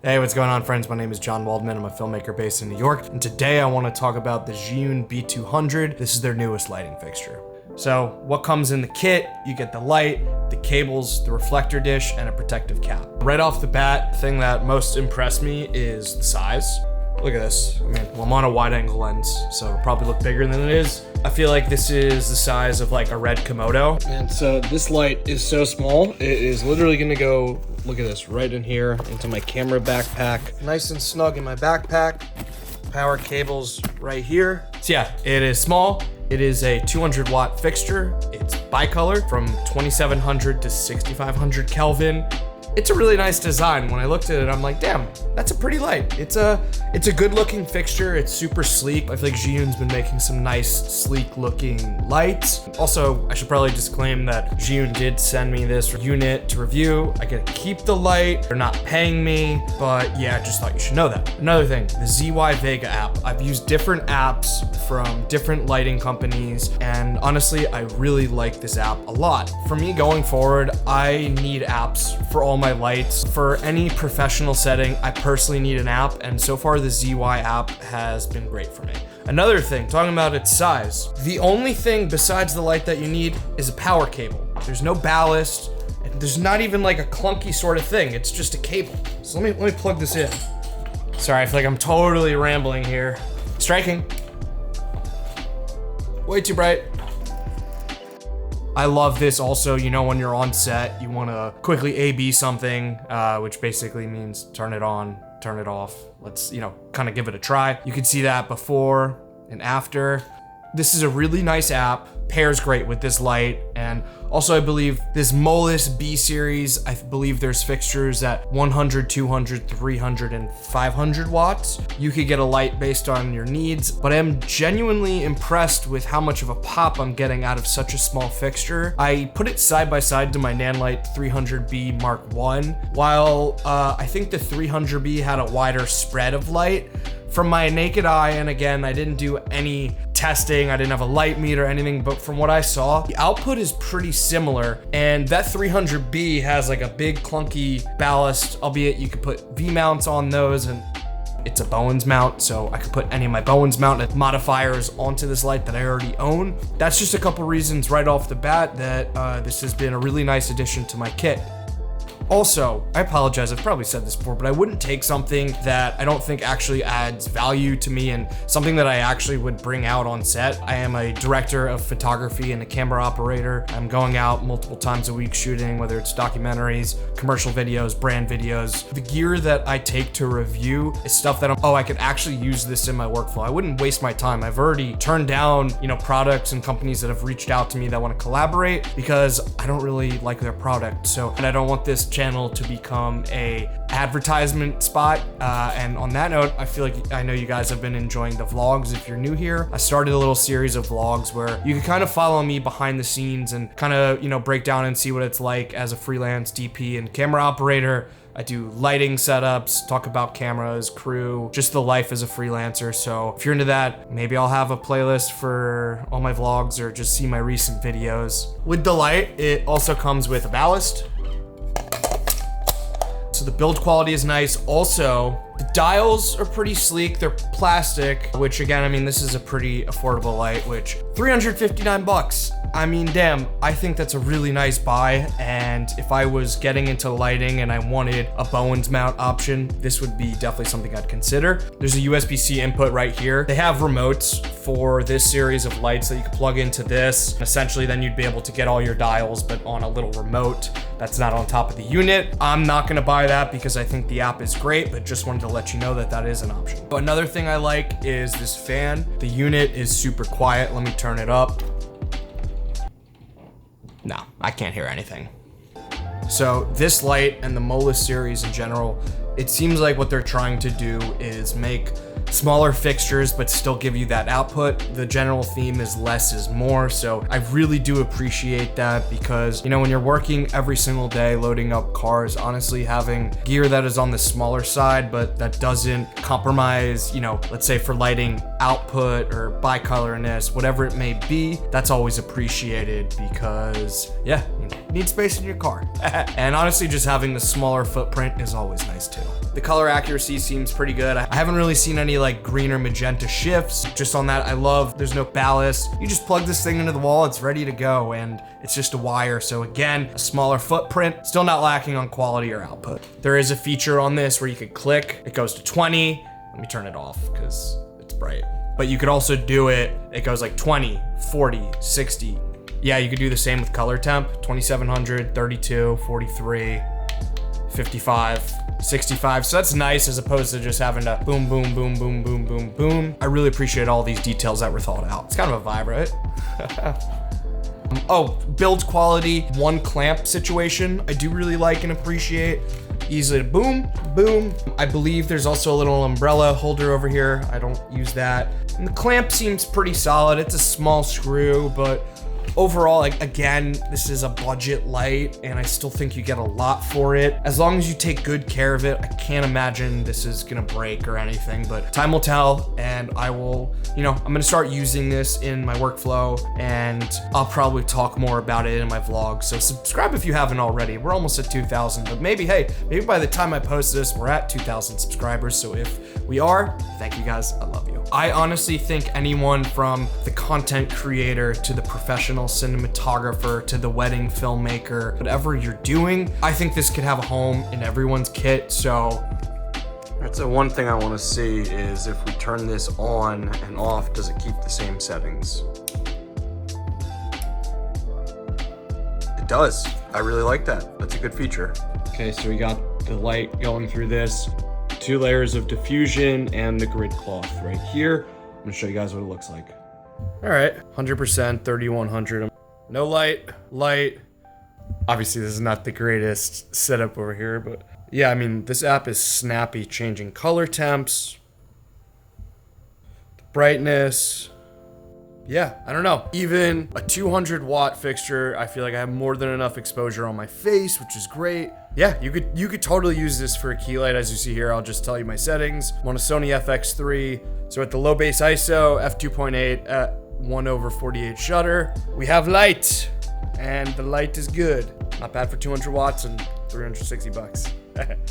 Hey, what's going on, friends? My name is John Waldman. I'm a filmmaker based in New York, and today I want to talk about the Zhiyun B200. This is their newest lighting fixture. So what comes in the kit? You get the light, the cables, the reflector dish, and a protective cap. Right off the bat, the thing that most impressed me is the size. Look at this. I mean, well, I'm on a wide angle lens, so it'll probably look bigger than it is. I feel like this is the size of like a red Komodo. And so this light is so small, it is literally gonna go, look at this, right in here into my camera backpack. Nice and snug in my backpack. Power cables right here. So yeah, it is small. It is a 200 watt fixture. It's bicolor from 2700 to 6500 Kelvin. It's a really nice design. When I looked at it, I'm like, damn, that's a pretty light. It's a good looking fixture. It's super sleek. I feel like Zhiyun's been making some nice, sleek looking lights. Also, I should probably disclaim that Zhiyun did send me this unit to review. I get to keep the light. They're not paying me, but yeah, I just thought you should know that. Another thing, the ZY Vega app. I've used different apps from different lighting companies, and honestly, I really like this app a lot. For me going forward, I need apps for all my lights. For any professional setting, I personally need an app, and so far the ZY app has been great for me. Another thing, talking about its size, the only thing besides the light that you need is a power cable. There's no ballast, and there's not even like a clunky sort of thing. It's just a cable. So let me plug this in. Sorry, I feel like I'm totally rambling here. Striking. Way too bright. I love this also, you know, when you're on set, you wanna quickly A/B something, which basically means turn it on, turn it off. Let's, you know, kind of give it a try. You can see that before and after. This is a really nice app, pairs great with this light, and also I believe this Molus B series, I believe there's fixtures at 100, 200, 300, and 500 watts. You could get a light based on your needs, but I'm genuinely impressed with how much of a pop I'm getting out of such a small fixture. I put it side by side to my Nanlite 300B Mark I. While I think the 300B had a wider spread of light, from my naked eye, and again, I didn't do any testing, I didn't have a light meter or anything, but from what I saw, the output is pretty similar, and that 300B has like a big clunky ballast, albeit you could put V-mounts on those, and it's a Bowens mount, so I could put any of my Bowens mount modifiers onto this light that I already own. That's just a couple reasons right off the bat that this has been a really nice addition to my kit. Also, I apologize, I've probably said this before, but I wouldn't take something that I don't think actually adds value to me and something that I actually would bring out on set. I am a director of photography and a camera operator. I'm going out multiple times a week shooting, whether it's documentaries, commercial videos, brand videos. The gear that I take to review is stuff that I could actually use this in my workflow. I wouldn't waste my time. I've already turned down, you know, products and companies that have reached out to me that want to collaborate because I don't really like their product. So, and I don't want this channel to become a advertisement spot, and on that note, I feel like I know you guys have been enjoying the vlogs. If you're new here, I started a little series of vlogs where you can kind of follow me behind the scenes and kind of, you know, break down and see what it's like as a freelance DP and camera operator. I do lighting setups, talk about cameras, crew, just the life as a freelancer. So if you're into that, maybe I'll have a playlist for all my vlogs or just see my recent videos. With the light, it also comes with a ballast. So the build quality is nice. Also, the dials are pretty sleek. They're plastic, which again, I mean, this is a pretty affordable light, which 359 bucks. I mean, damn, I think that's a really nice buy. And if I was getting into lighting and I wanted a Bowens mount option, this would be definitely something I'd consider. There's a USB-C input right here. They have remotes for this series of lights that you can plug into this. And essentially, then you'd be able to get all your dials, but on a little remote that's not on top of the unit. I'm not gonna buy that because I think the app is great, but just wanted to let you know that that is an option. But another thing I like is this fan. The unit is super quiet. Let me turn it up. No, I can't hear anything. So this light and the Molus series in general, it seems like what they're trying to do is make smaller fixtures but still give you that output. The general theme is less is more, so I really do appreciate that because, you know, when you're working every single day loading up cars, honestly having gear that is on the smaller side but that doesn't compromise, you know, let's say for lighting output or bicolorness, whatever it may be, that's always appreciated because, yeah, you need space in your car. And honestly, just having the smaller footprint is always nice too. too. The color accuracy seems pretty good. I haven't really seen any like green or magenta shifts. Just on that, I love there's no ballast. You just plug this thing into the wall, it's ready to go, and it's just a wire. So again, a smaller footprint, still not lacking on quality or output. There is a feature on this where you could click, it goes to 20. Let me turn it off because it's bright. But you could also do it goes like 20, 40, 60. Yeah, you could do the same with color temp, 2700, 32, 43, 55, 65. So that's nice as opposed to just having to boom, boom, boom, boom, boom, boom, boom. I really appreciate all these details that were thought out. It's kind of a vibe, right? Oh, build quality, one clamp situation. I do really like and appreciate. Easy to boom, boom. I believe there's also a little umbrella holder over here. I don't use that. And the clamp seems pretty solid. It's a small screw, but overall, like, again, this is a budget light and I still think you get a lot for it. As long as you take good care of it, I can't imagine this is gonna break or anything, but time will tell, and I will, I'm gonna start using this in my workflow, and I'll probably talk more about it in my vlog. So subscribe if you haven't already. We're almost at 2,000, but maybe by the time I post this, we're at 2,000 subscribers. So if we are, thank you guys, I love you. I honestly think anyone from the content creator to the professional cinematographer to the wedding filmmaker, whatever you're doing, I think this could have a home in everyone's kit. So that's the one thing I want to see is if we turn this on and off, does it keep the same settings? It does. I really like that. That's a good feature. Okay, so we got the light going through this, 2 layers of diffusion and the grid cloth right here. I'm gonna show you guys what it looks like. All right, 100%, 3100. No light. Obviously, this is not the greatest setup over here, but yeah, I mean, this app is snappy, changing color temps, the brightness. Yeah, I don't know. Even a 200 watt fixture, I feel like I have more than enough exposure on my face, which is great. Yeah, you could totally use this for a key light. As you see here, I'll just tell you my settings. I'm on a Sony FX3. So at the low base ISO, f2.8 at 1/48 shutter, we have light, and the light is good. Not bad for 200 watts and 360 bucks.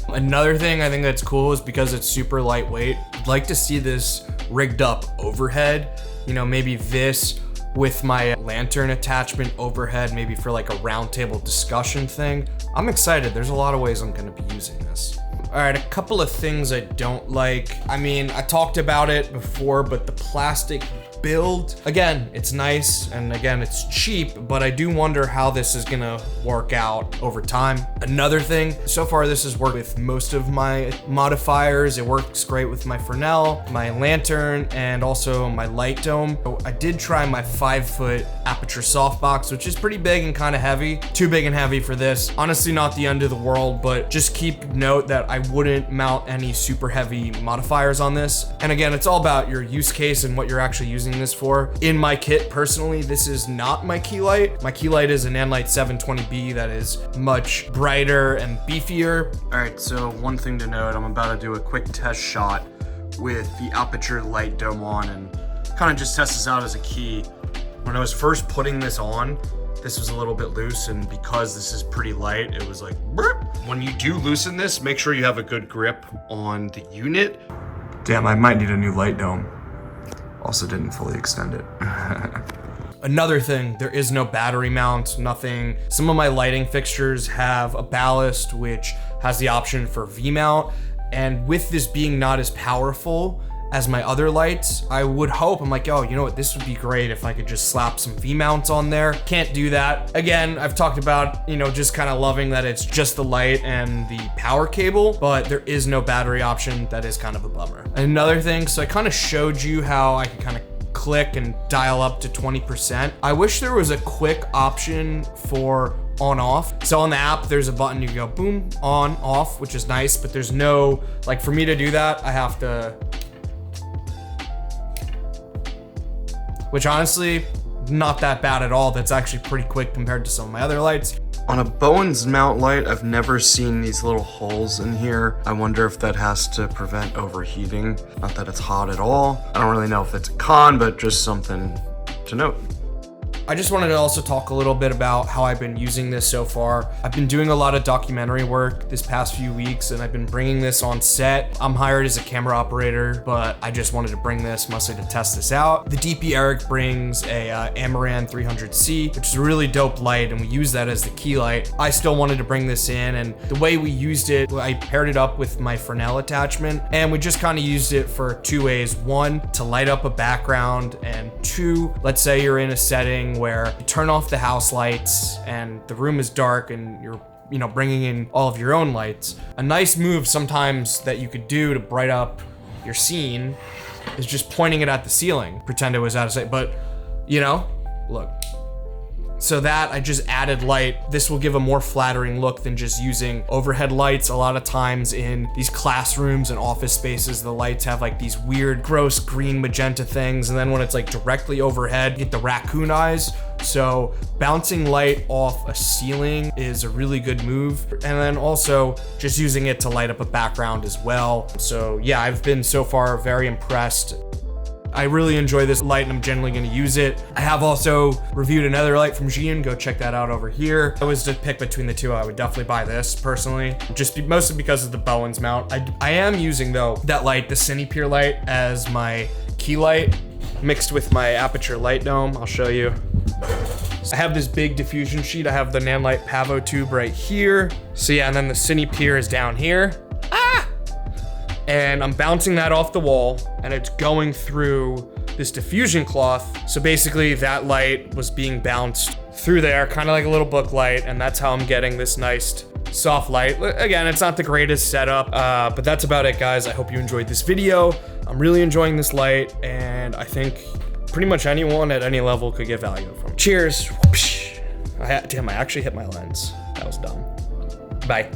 Another thing I think that's cool is because it's super lightweight. I'd like to see this rigged up overhead. Maybe this with my lantern attachment overhead, maybe for like a round table discussion thing. I'm excited. There's a lot of ways I'm gonna be using this. All right, a couple of things I don't like. I mean, I talked about it before, but the plastic build, again, it's nice, and again, it's cheap, but I do wonder how this is gonna work out over time. Another thing, so far this has worked with most of my modifiers. It works great with my Fresnel, my lantern, and also my light dome. So I did try my 5-foot aperture softbox, which is pretty big and kind of heavy. Too big and heavy for this. Honestly, not the end of the world, but just keep note that I wouldn't mount any super heavy modifiers on this. And again, it's all about your use case and what you're actually using this for. In my kit, personally, this is not my key light. My key light is an Nlight 720B that is much brighter and beefier. All right, so one thing to note, I'm about to do a quick test shot with the aperture light dome on and kind of just test this out as a key. When I was first putting this on, this was a little bit loose, and because this is pretty light, it was like, burp. When you do loosen this, make sure you have a good grip on the unit. Damn, I might need a new light dome. Also didn't fully extend it. Another thing, there is no battery mount, nothing. Some of my lighting fixtures have a ballast, which has the option for V-mount. And with this being not as powerful as my other lights, I would hope, I'm like, oh, you know what, this would be great if I could just slap some V-mounts on there. Can't do that. Again, I've talked about, just kind of loving that it's just the light and the power cable, but there is no battery option. That is kind of a bummer. Another thing, so I kind of showed you how I could kind of click and dial up to 20%. I wish there was a quick option for on off. So on the app, there's a button, you can go boom, on, off, which is nice, but there's no, like for me to do that, I have to, which honestly, not that bad at all. That's actually pretty quick compared to some of my other lights. On a Bowens mount light, I've never seen these little holes in here. I wonder if that has to prevent overheating. Not that it's hot at all. I don't really know if it's a con, but just something to note. I just wanted to also talk a little bit about how I've been using this so far. I've been doing a lot of documentary work this past few weeks, and I've been bringing this on set. I'm hired as a camera operator, but I just wanted to bring this mostly to test this out. The DP Eric brings a Amaran 300C, which is a really dope light, and we use that as the key light. I still wanted to bring this in, and the way we used it, I paired it up with my Fresnel attachment, and we just kind of used it for 2 ways. 1, to light up a background, and 2, let's say you're in a setting where you turn off the house lights and the room is dark and you're bringing in all of your own lights. A nice move sometimes that you could do to bright up your scene is just pointing it at the ceiling. Pretend it was out of sight, but look. So that I just added light. This will give a more flattering look than just using overhead lights. A lot of times in these classrooms and office spaces, the lights have like these weird, gross green magenta things. And then when it's like directly overhead, you get the raccoon eyes. So bouncing light off a ceiling is a really good move. And then also just using it to light up a background as well. So yeah, I've been so far very impressed. I really enjoy this light and I'm generally gonna use it. I have also reviewed another light from Zhiyun. Go check that out over here. If I was to pick between the two, I would definitely buy this personally, mostly because of the Bowens mount. I am using though that light, the Cinepeer light, as my key light mixed with my aperture light dome. I'll show you. I have this big diffusion sheet. I have the Nanlite Pavo tube right here. So yeah, and then the Cinepeer is down here. And I'm bouncing that off the wall and it's going through this diffusion cloth. So basically that light was being bounced through there, kind of like a little book light. And that's how I'm getting this nice soft light. Again, it's not the greatest setup, but that's about it, guys. I hope you enjoyed this video. I'm really enjoying this light and I think pretty much anyone at any level could get value from it. Cheers. Damn, I actually hit my lens. That was dumb. Bye.